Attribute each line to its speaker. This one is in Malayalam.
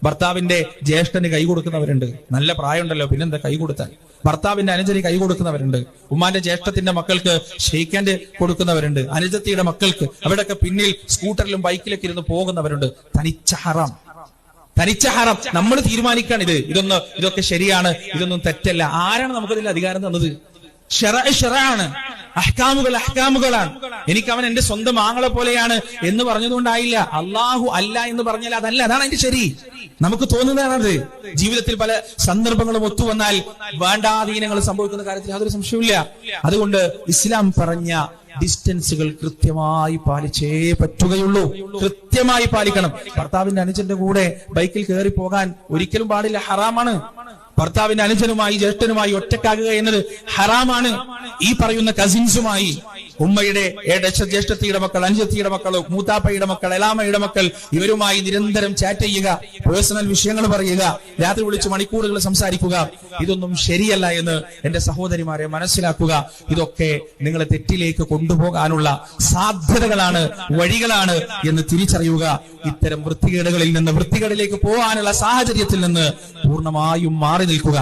Speaker 1: ഭർത്താവിന്റെ ജ്യേഷ്ഠന് കൈ കൊടുക്കുന്നവരുണ്ട്. നല്ല പ്രായമുണ്ടല്ലോ, പിന്നെന്താ കൈ കൊടുത്താൽ. ഭർത്താവിന്റെ അനുജന് കൈ കൊടുക്കുന്നവരുണ്ട്. ഉമ്മാന്റെ ജ്യേഷ്ഠത്തിന്റെ മക്കൾക്ക് ഷെയ്ക്കാൻഡ് കൊടുക്കുന്നവരുണ്ട്. അനുജത്തിയുടെ മക്കൾക്ക് അവിടെയൊക്കെ പിന്നിൽ സ്കൂട്ടറിലും ബൈക്കിലൊക്കെ ഇരുന്ന് പോകുന്നവരുണ്ട്. തനിച്ച ഹറാം. നമ്മൾ തീരുമാനിക്കാണ് ഇതൊക്കെ ശരിയാണ്, ഇതൊന്നും തെറ്റല്ല. ആരാണ് നമുക്കതിൽ അധികാരം തന്നത്? ശറഅാണ്. അഹ്കാമുകളാണ്. എനിക്ക് അവൻ എന്റെ സ്വന്തം ആങ്ങളെ പോലെയാണ് എന്ന് പറഞ്ഞതുകൊണ്ടായില്ല. അള്ളാഹു അല്ല എന്ന് പറഞ്ഞാൽ അതല്ല, അതാണ് അതിന്റെ ശരി. നമുക്ക് തോന്നുന്നതാണത്. ജീവിതത്തിൽ പല സന്ദർഭങ്ങളും ഒത്തുവന്നാൽ വേണ്ടാധീനങ്ങൾ സംഭവിക്കുന്ന കാര്യത്തിൽ യാതൊരു സംശയമില്ല. അതുകൊണ്ട് ഇസ്ലാം പറഞ്ഞ ഡിസ്റ്റൻസുകൾ കൃത്യമായി പാലിച്ചേ പറ്റുകയുള്ളൂ. കൃത്യമായി പാലിക്കണം. ഭർത്താവിന്റെ അനുജന്റെ കൂടെ ബൈക്കിൽ കയറി പോകാൻ ഒരിക്കലും പാടില്ല, ഹറാമാണ്. ഭർത്താവിന്റെ അനുജനുമായി ജ്യേഷ്ഠനുമായി ഒറ്റക്കാകുക എന്നത് ഹറാമാണ്. ഈ പറയുന്ന കസിൻസുമായി, ഉമ്മയുടെ ജ്യേഷ്ഠത്തിയുടെ മക്കൾ, അനുജത്തിയുടെ മക്കൾ, മൂത്താപ്പയുടെ മക്കൾ, എലാമയുടെ മക്കൾ, ഇവരുമായി നിരന്തരം ചാറ്റ് ചെയ്യുക, പേഴ്സണൽ വിഷയങ്ങൾ പറയുക, രാത്രി വിളിച്ച് മണിക്കൂറുകൾ സംസാരിക്കുക, ഇതൊന്നും ശരിയല്ല എന്ന് എന്റെ സഹോദരിമാരെ മനസ്സിലാക്കുക. ഇതൊക്കെ നിങ്ങളെ തെറ്റിലേക്ക് കൊണ്ടുപോകാനുള്ള സാധ്യതകളാണ്, വഴികളാണ് എന്ന് തിരിച്ചറിയുക. ഇത്തരം വൃത്തികേടുകളിൽ നിന്ന് വൃത്തികേടിലേക്ക് പോകാനുള്ള സാഹചര്യത്തിൽ നിന്ന് പൂർണ്ണമായും മാറി നിൽക്കുക.